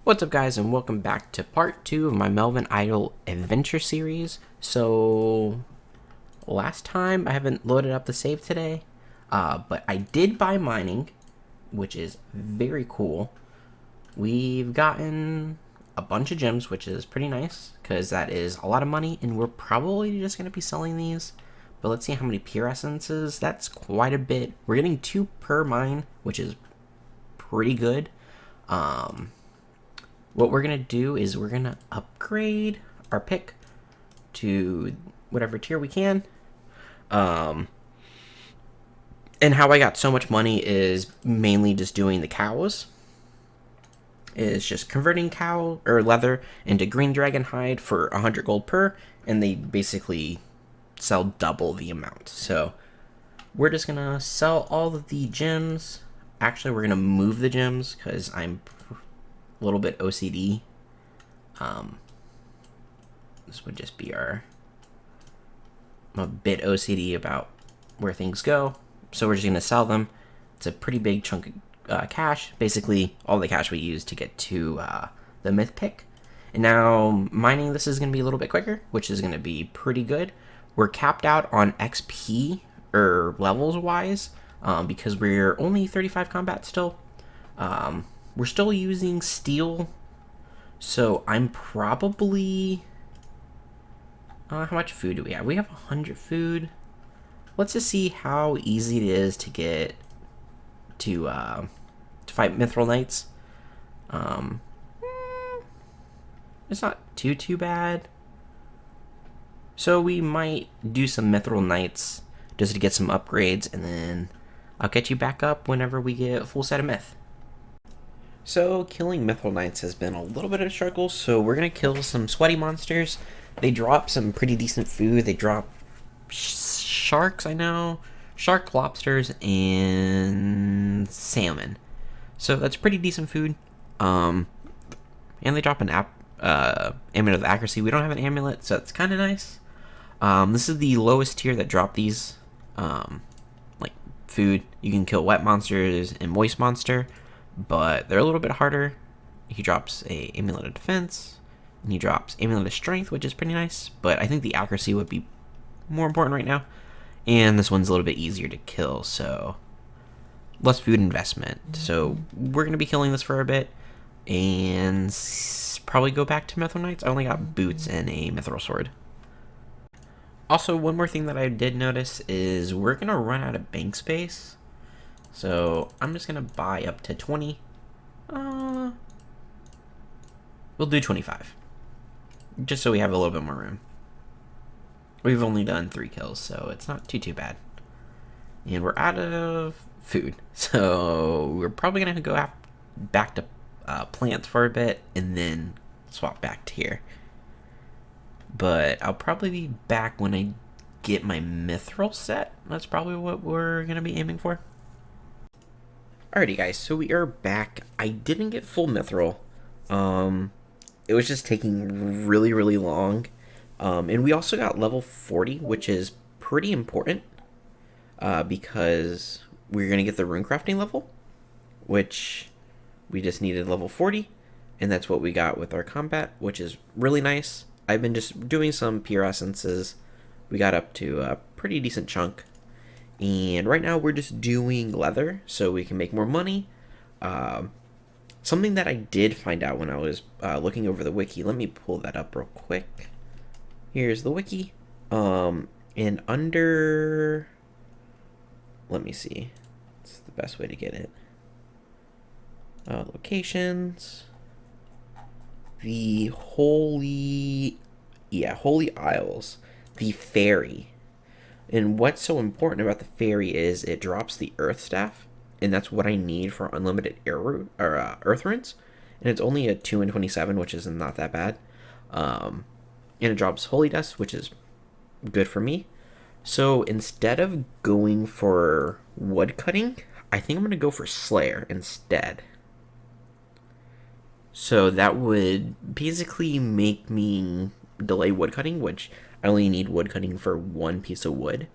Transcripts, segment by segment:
What's up, guys, and welcome back to part 2 of my Melvin Idle adventure series. So, last time I haven't loaded up the save today, but I did buy mining, which is very cool. We've gotten a bunch of gems, which is pretty nice, because that is a lot of money, and we're probably just going to be selling these. But let's see how many pure essences. That's quite a bit. We're getting 2 per mine, which is pretty good. What we're going to do is we're going to upgrade our pick to whatever tier we can. And how I got so much money is mainly just doing the cows. Is just converting cow or leather into green dragon hide for 100 gold per, and they basically sell double the amount. So we're just going to sell all of the gems. Actually, we're going to move the gems because I'm a little bit OCD. This would just be I'm a bit OCD about where things go, so we're just going to sell them. It's a pretty big chunk of cash, basically all the cash we use to get to the myth pick. And now mining this is going to be a little bit quicker, which is going to be pretty good. We're capped out on XP or levels wise because we're only 35 combat still. We're still using steel, so I'm probably... how much food do we have? We have 100 food. Let's just see how easy it is to get to fight Mithril Knights. It's not too bad. So we might do some Mithril Knights just to get some upgrades, and then I'll catch you back up whenever we get a full set of myth. So, killing Mithril Knights has been a little bit of a struggle, so we're going to kill some sweaty monsters. They drop some pretty decent food. They drop sharks, I know, shark, lobsters, and salmon. So that's pretty decent food. And they drop an amulet of accuracy. We don't have an amulet, so it's kind of nice. This is the lowest tier that drop these, like, food. You can kill wet monsters and moist monster, but they're a little bit harder. He drops a amulet of defense, and he drops amulet of strength, which is pretty nice, but I think the accuracy would be more important right now. And this one's a little bit easier to kill, so less food investment. So we're going to be killing this for a bit, and probably go back to Mithril Knights. I only got boots and a Mithril sword. Also, one more thing that I did notice is we're going to run out of bank space. So I'm just going to buy up to 20. We'll do 25. Just so we have a little bit more room. We've only done 3 kills, so it's not too bad. And we're out of food. So we're probably going to go back to plants for a bit and then swap back to here. But I'll probably be back when I get my mithril set. That's probably what we're going to be aiming for. Alrighty, guys, so we are back. I didn't get full mithril. It was just taking really long. And we also got level 40, which is pretty important. Because we're going to get the rune crafting level, which we just needed level 40. And that's what we got with our combat, which is really nice. I've been just doing some pure essences. We got up to a pretty decent chunk. And right now we're just doing leather so we can make more money. Something that I did find out when I was looking over the wiki. Let me pull that up real quick. Here's the wiki. And under... Let me see. It's the best way to get it. Locations. The Holy Isles. The Ferry. And what's so important about the Ferry is it drops the Earth Staff, and that's what I need for unlimited Earth runes. And it's only a 2 and 27, which is not that bad. And it drops Holy Dust, which is good for me. So instead of going for wood cutting, I think I'm going to go for Slayer instead. So that would basically make me delay wood cutting, which I only need wood cutting for 1 piece of wood.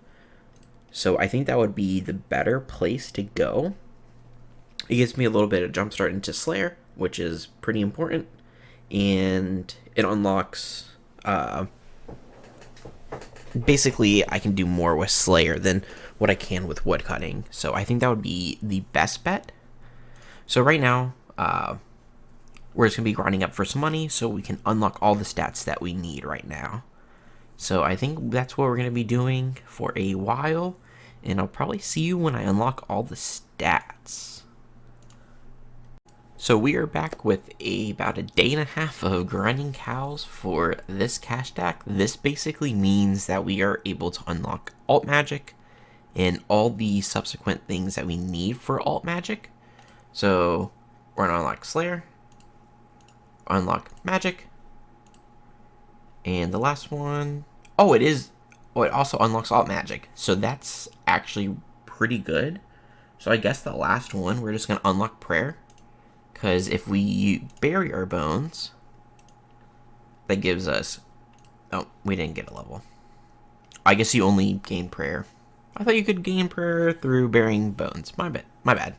So I think that would be the better place to go. It gives me a little bit of jump start into Slayer, which is pretty important, and it unlocks basically I can do more with Slayer than what I can with woodcutting. So I think that would be the best bet. So right now, we're just going to be grinding up for some money so we can unlock all the stats that we need right now. So I think that's what we're going to be doing for a while, and I'll probably see you when I unlock all the stats. So we are back with about a day and a half of grinding cows for this cash stack. This basically means that we are able to unlock alt magic and all the subsequent things that we need for alt magic. So we're going to unlock Slayer, unlock magic, and the last one, it also unlocks alt magic. So that's actually pretty good. So I guess the last one, we're just going to unlock prayer. Because if we bury our bones, that gives us... Oh, we didn't get a level. I guess you only gain prayer. I thought you could gain prayer through burying bones. My bad.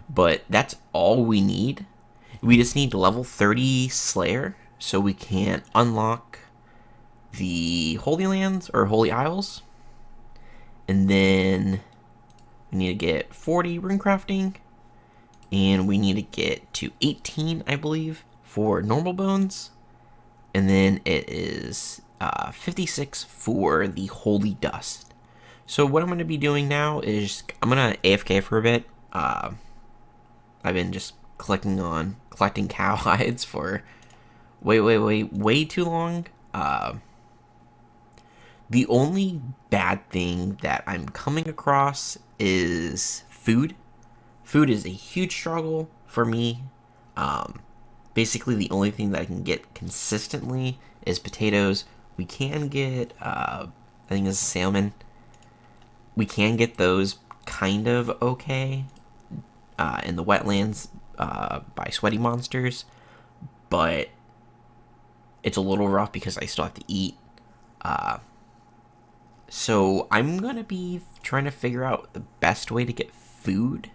But that's all we need. We just need level 30 Slayer, so we can unlock the Holy Lands, or Holy Isles. And then we need to get 40 rune crafting. And we need to get to 18, I believe, for normal bones. And then it is 56 for the holy dust. So what I'm going to be doing now is I'm going to AFK for a bit. I've been just collecting cow hides for way too long. The only bad thing that I'm coming across is food. Food is a huge struggle for me. Basically, the only thing that I can get consistently is potatoes. We can get, I think it's salmon. We can get those kind of okay in the wetlands by sweaty monsters, but it's a little rough because I still have to eat. So I'm going to be trying to figure out the best way to get food.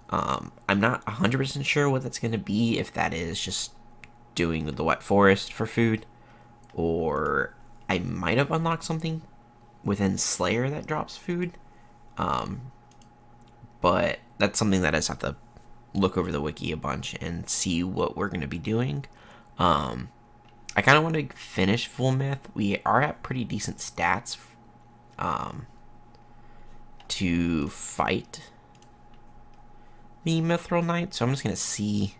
I'm not 100% sure what that's going to be, if that is just doing the wet forest for food, or I might have unlocked something within Slayer that drops food, but that's something that I just have to look over the wiki a bunch and see what we're going to be doing. I kind of want to finish Full Myth. We are at pretty decent stats to fight the Mithril Knight, so I'm just going to see.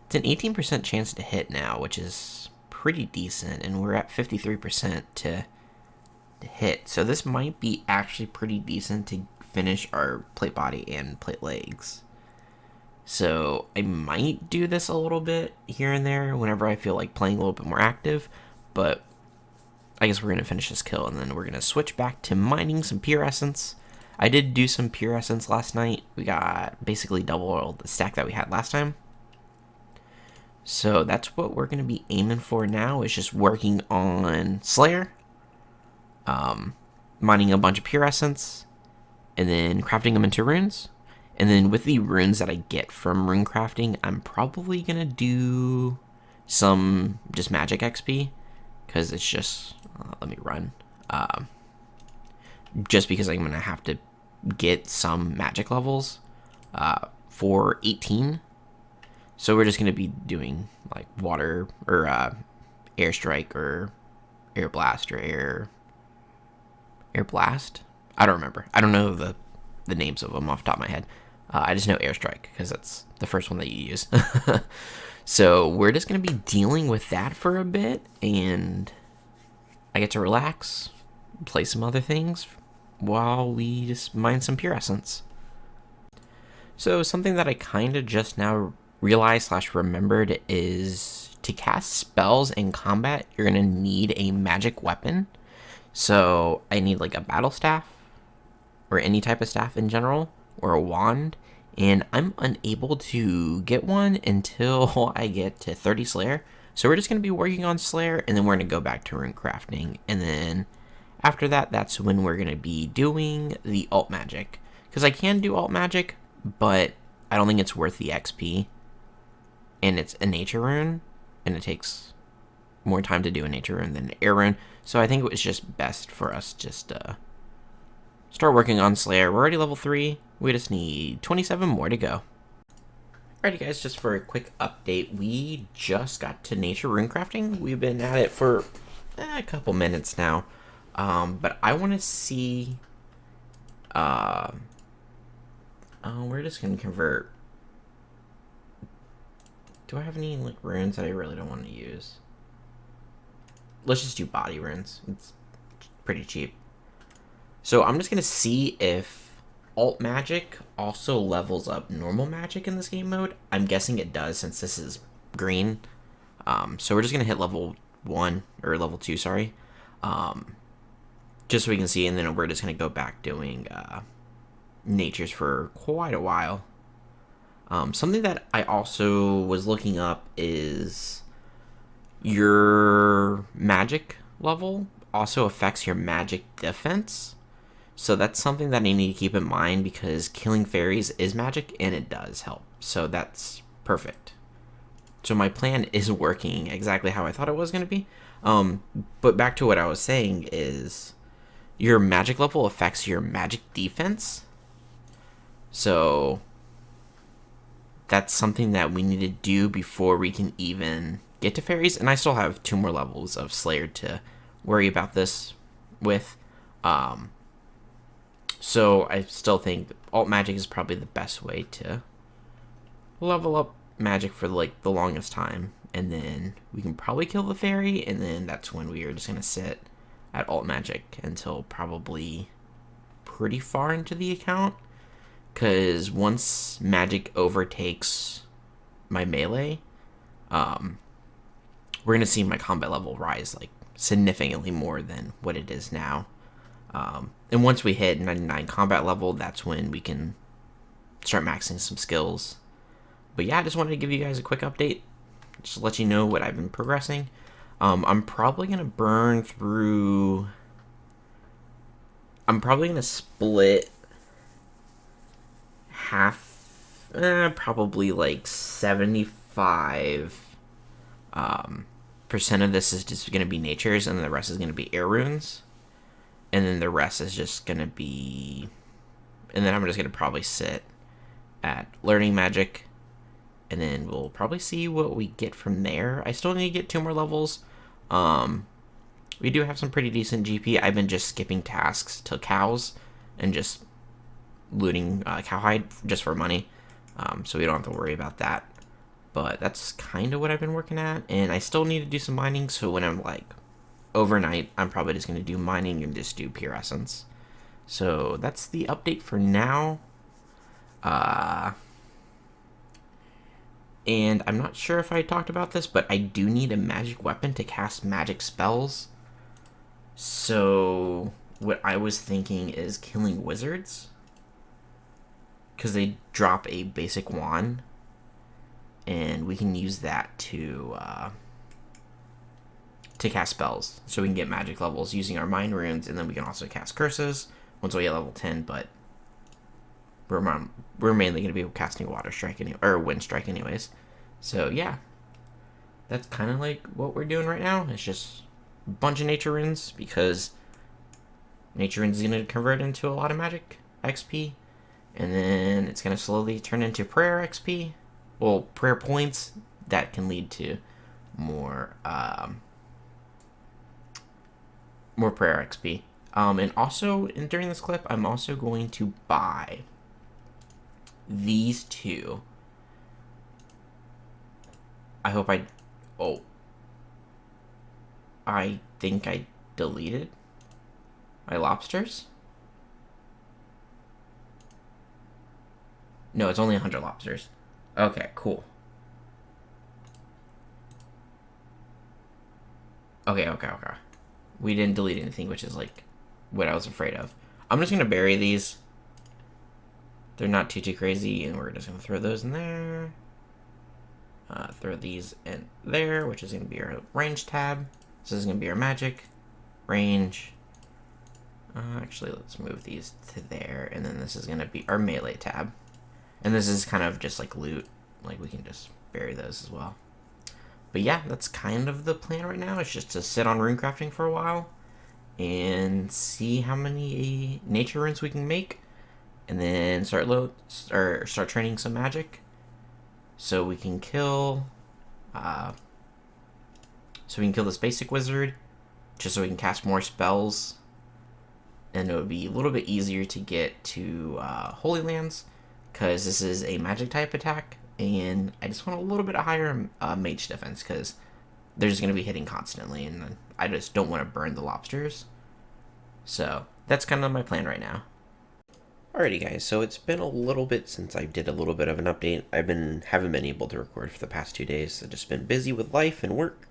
It's an 18% chance to hit now, which is pretty decent, and we're at 53% to hit. So this might be actually pretty decent to finish our plate body and plate legs. So I might do this a little bit here and there whenever I feel like playing a little bit more active, but I guess we're going to finish this kill, and then we're going to switch back to mining some pure essence. I did do some pure essence last night. We got basically double the stack that we had last time. So that's what we're going to be aiming for now, is just working on Slayer, mining a bunch of pure essence, and then crafting them into runes. And then with the runes that I get from rune crafting, I'm probably going to do some just magic XP, because it's just, let me run. Just because I'm going to have to get some magic levels for 18. So we're just going to be doing like water or air strike or air blast or air blast. I don't remember. I don't know the names of them off the top of my head. I just know airstrike because that's the first one that you use. So we're just going to be dealing with that for a bit, and I get to relax, play some other things while we just mine some pure essence. So something that I kind of just now realized / remembered is to cast spells in combat, you're going to need a magic weapon. So I need like a battle staff, or any type of staff in general, or a wand, and I'm unable to get one until I get to 30 Slayer. So we're just going to be working on Slayer, and then we're going to go back to rune crafting, and then after that, that's when we're going to be doing the alt magic. Because I can do alt magic, but I don't think it's worth the XP. and it's a nature rune, and it takes more time to do a nature rune than an air rune. So I think it was just best for us just start working on Slayer. We're already level 3. We just need 27 more to go. Alrighty guys, just for a quick update, we just got to nature rune crafting. We've been at it for a couple minutes now. But I want to see... we're just going to convert... Do I have any like runes that I really don't want to use? Let's just do body runes. It's pretty cheap. So I'm just going to see if alt magic also levels up normal magic in this game mode. I'm guessing it does since this is green. So we're just going to hit level 1, or level 2, sorry. Just so we can see, and then we're just going to go back doing natures for quite a while. Something that I also was looking up is your magic level also affects your magic defense. So that's something that I need to keep in mind because killing fairies is magic and it does help. So that's perfect. So my plan is working exactly how I thought it was going to be. But back to what I was saying is your magic level affects your magic defense. So that's something that we need to do before we can even get to fairies. And I still have 2 more levels of Slayer to worry about this with. So I still think alt magic is probably the best way to level up magic for like the longest time. And then we can probably kill the fairy. And then that's when we are just going to sit at alt magic until probably pretty far into the account. Because once magic overtakes my melee, we're going to see my combat level rise like significantly more than what it is now. And once we hit 99 combat level, that's when we can start maxing some skills. But yeah, I just wanted to give you guys a quick update. Just to let you know what I've been progressing. I'm probably going to burn through... I'm probably going to split... half, probably like 75% of this is just going to be natures, and the rest is going to be air runes, and then the rest is just going to be, and then I'm just going to probably sit at learning magic, and then we'll probably see what we get from there. I still need to get 2 more levels. We do have some pretty decent GP. I've been just skipping tasks to cows and just looting cowhide just for money, so we don't have to worry about that. But that's kind of what I've been working at, and I still need to do some mining. So when I'm like overnight, I'm probably just going to do mining and just do pure essence. So that's the update for now. And I'm not sure if I talked about this, but I do need a magic weapon to cast magic spells. So what I was thinking is killing wizards, because they drop a basic wand, and we can use that to cast spells. So we can get magic levels using our mind runes, and then we can also cast curses once we get level 10. But we're mainly going to be casting water strike or wind strike anyways. So yeah, that's kind of like what we're doing right now. It's just a bunch of nature runes, because nature runes is going to convert into a lot of magic XP. And then it's going to slowly turn into prayer XP. Well, prayer points that can lead to more prayer XP. And also, during this clip, I'm also going to buy these 2. I hope I... Oh. I think I deleted my lobsters. No, it's only 100 lobsters. Okay, cool. Okay. We didn't delete anything, which is like what I was afraid of. I'm just going to bury these. They're not too crazy, and we're just going to throw those in there. Throw these in there, which is going to be our range tab. This is going to be our magic. Range. Actually, let's move these to there, and then this is going to be our melee tab. And this is kind of just like loot. Like, we can just bury those as well. But yeah, that's kind of the plan right now. It's just to sit on runecrafting for a while and see how many nature runes we can make, and then start training some magic, so we can kill, this basic wizard, just so we can cast more spells, and it would be a little bit easier to get to Holy Lands, because this is a magic type attack, and I just want a little bit higher mage defense, because they're just going to be hitting constantly, and I just don't want to burn the lobsters. So that's kind of my plan right now. Alrighty guys, so it's been a little bit since I did a little bit of an update. Haven't been able to record for the past 2 days. I've just been busy with life and work.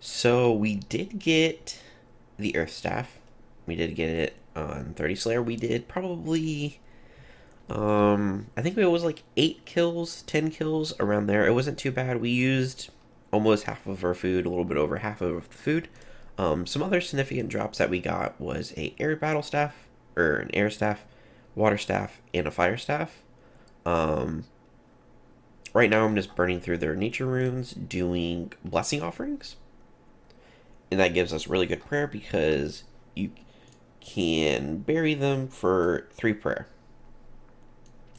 So we did get the Earth Staff. We did get it on 30 Slayer. We did probably, I think it was like 8 kills, 10 kills, around there. It wasn't too bad. We used almost half of our food, a little bit over half of the food. Some other significant drops that we got was a air battle staff, or an air staff, water staff, and a fire staff. Right now I'm just burning through their nature runes, doing blessing offerings. And that gives us really good prayer, because you can bury them for 3 prayer.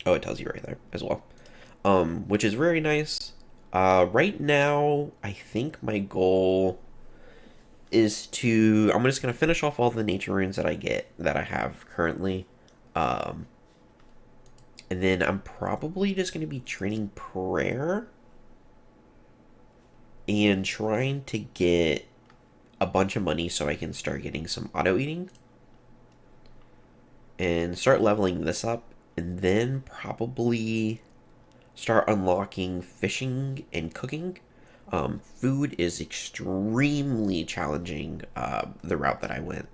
Oh, it tells you right there as well. Which is very nice. Right now, I think my goal is to... I'm just going to finish off all the nature runes that I have currently. And then I'm probably just going to be training prayer and trying to get a bunch of money so I can start getting some auto eating and start leveling this up, and then probably start unlocking fishing and cooking. Food is extremely challenging, the route that I went.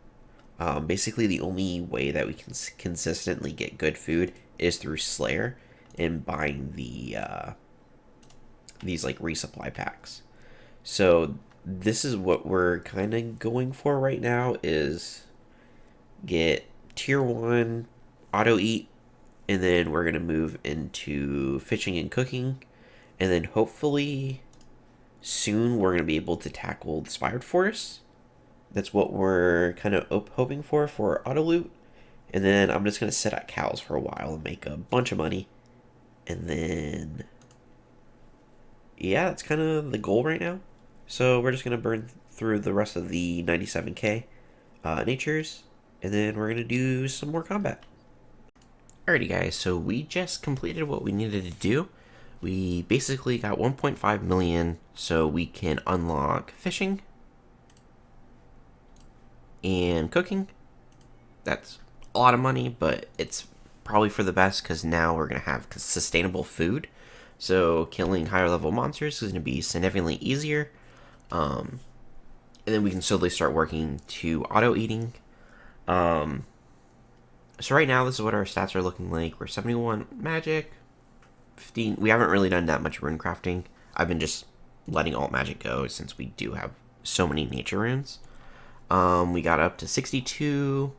Basically, the only way that we can consistently get good food is through Slayer and buying these like resupply packs. So this is what we're kind of going for right now, is get tier 1 auto eat, and then we're going to move into fishing and cooking, and then hopefully soon we're going to be able to tackle the Spired Forest. That's what we're kind of hoping for auto loot. And then I'm just going to sit at cows for a while and make a bunch of money. And then, yeah, that's kind of the goal right now. So we're just going to burn through the rest of the 97k natures. And then we're going to do some more combat. Alrighty guys, so we just completed what we needed to do. We basically got 1.5 million so we can unlock fishing and cooking. That's a lot of money, but it's probably for the best, because now we're going to have sustainable food. So killing higher level monsters is going to be significantly easier. And then we can slowly start working to auto eating. So right now, this is what our stats are looking like. We're 71 magic, 15. We haven't really done that much rune crafting. I've been just letting alt magic go, since we do have so many nature runes. We got up to 62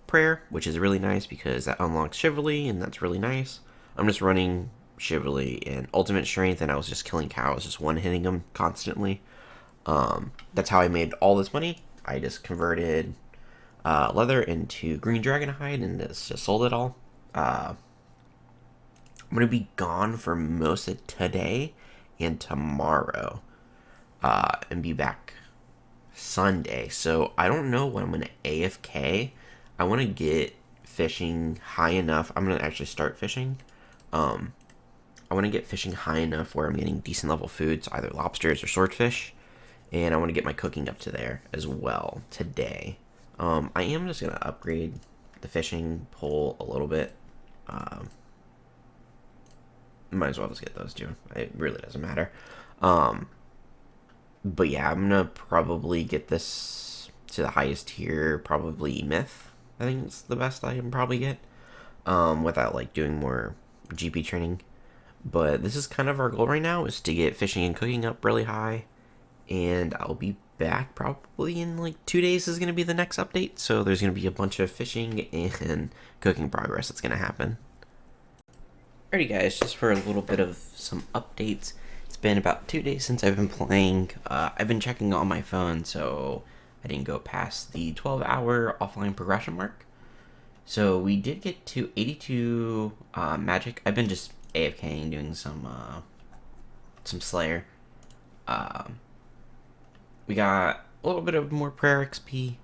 prayer, which is really nice, because that unlocks chivalry, and that's really nice. I'm just running chivalry and ultimate strength, and I was just killing cows, just one-hitting them constantly. That's how I made all this money. I just converted leather into green dragon hide, and just sold it all. I'm going to be gone for most of today and tomorrow, and be back Sunday. So I don't know when I'm going to AFK. I want to get fishing high enough. I'm going to actually start fishing. I want to get fishing high enough where I'm getting decent level foods, either lobsters or swordfish. And I want to get my cooking up to there as well today. I am just going to upgrade the fishing pole a little bit. Might as well just get those two. It really doesn't matter. But yeah, I'm going to probably get this to the highest tier, probably myth. I think it's the best I can probably get, without like doing more GP training. But this is kind of our goal right now, is to get fishing and cooking up really high. And I'll be back probably in like 2 days is going to be the next update. So there's going to be a bunch of fishing and cooking progress that's going to happen. Alrighty guys, just for a little bit of some updates. It's been about 2 days since I've been playing. I've been checking on my phone, so I didn't go past the 12-hour offline progression mark. So we did get to 82 magic. I've been just AFKing, doing some Slayer. We got a little bit of more prayer XP.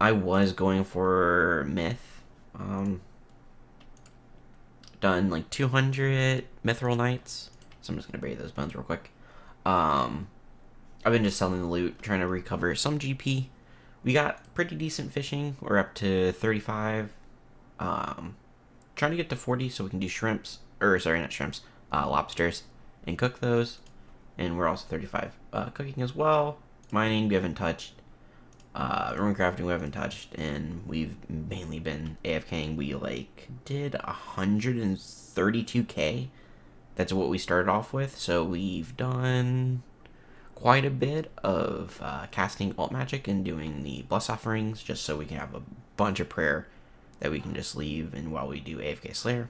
I was going for myth. Done like 200 mithril nights. So I'm just gonna bury those bones real quick. I've been just selling the loot, trying to recover some GP. We got pretty decent fishing. We're up to 35. Trying to get to 40 so we can do shrimps, or sorry, not shrimps, lobsters, and cook those. And we're also 35 cooking as well. Mining we haven't touched. Rune crafting we haven't touched, and we've mainly been AFKing. We did 132k. That's what we started off with. So we've done quite a bit of casting alt magic and doing the bless offerings, just so we can have a bunch of prayer that we can just leave and while we do AFK Slayer.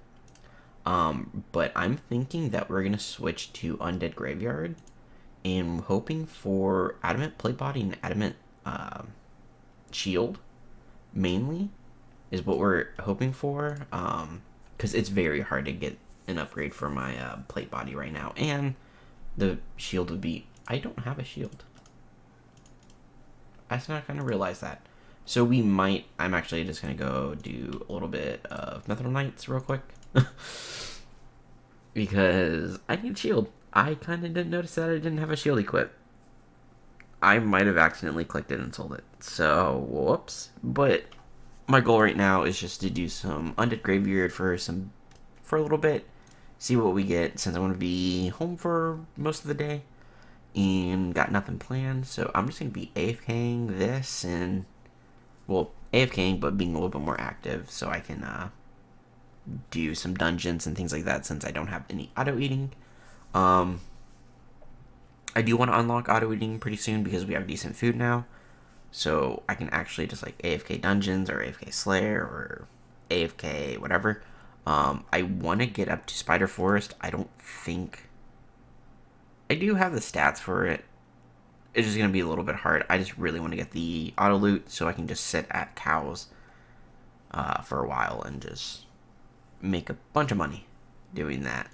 But I'm thinking that we're gonna switch to undead graveyard, and hoping for adamant plate body and adamant shield mainly is what we're hoping for, because it's very hard to get an upgrade for my plate body right now, and the shield would be, I don't have a shield. I just not kind of realized that. So we might, I'm actually just gonna go do a little bit of Mithril Knights real quick because I need shield. I kind of didn't notice that I didn't have a shield equipped. I might have accidentally clicked it and sold it. So, whoops. But my goal right now is just to do some undead graveyard for a little bit. See what we get, since I'm going to be home for most of the day and got nothing planned. So I'm just going to be AFKing this and, well, AFKing but being a little bit more active so I can do some dungeons and things like that, since I don't have any auto eating. I do want to unlock auto eating pretty soon because we have decent food now. So I can actually just AFK dungeons or AFK Slayer or AFK whatever. I want to get up to Spider Forest. I don't think I do have the stats for it. It's just going to be a little bit hard. I just really want to get the auto loot so I can just sit at cows for a while and just make a bunch of money doing that.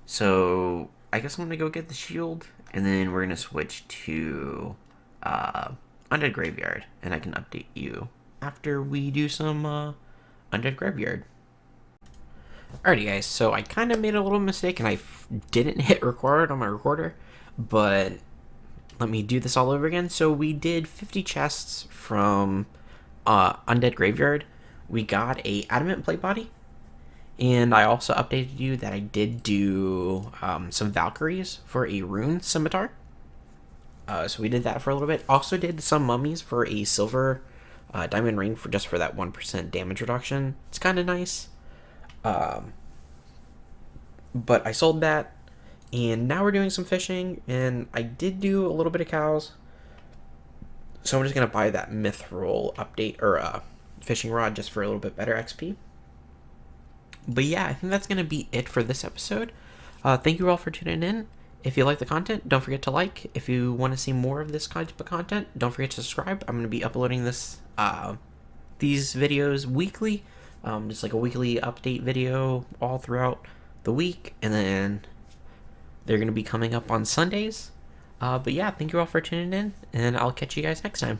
So I guess I'm going to go get the shield, and then we're going to switch to Undead Graveyard, and I can update you after we do some Undead Graveyard. Alrighty guys, so I kind of made a little mistake and I didn't hit record on my recorder, but let me do this all over again. So we did 50 chests from Undead Graveyard. We got a adamant plate body, and I also updated you that I did do some Valkyries for a rune scimitar. So we did that for a little bit. Also did some mummies for a silver diamond ring for just for that 1% damage reduction. It's kind of nice. But I sold that, and now we're doing some fishing, and I did do a little bit of cows. So I'm just going to buy that mithril update, or fishing rod, just for a little bit better XP. But yeah, I think that's going to be it for this episode. Thank you all for tuning in. If you like the content, don't forget to like. If you want to see more of this type of content, don't forget to subscribe. I'm going to be uploading these videos weekly. Just a weekly update video all throughout the week, and then they're going to be coming up on Sundays. But yeah, thank you all for tuning in, and I'll catch you guys next time.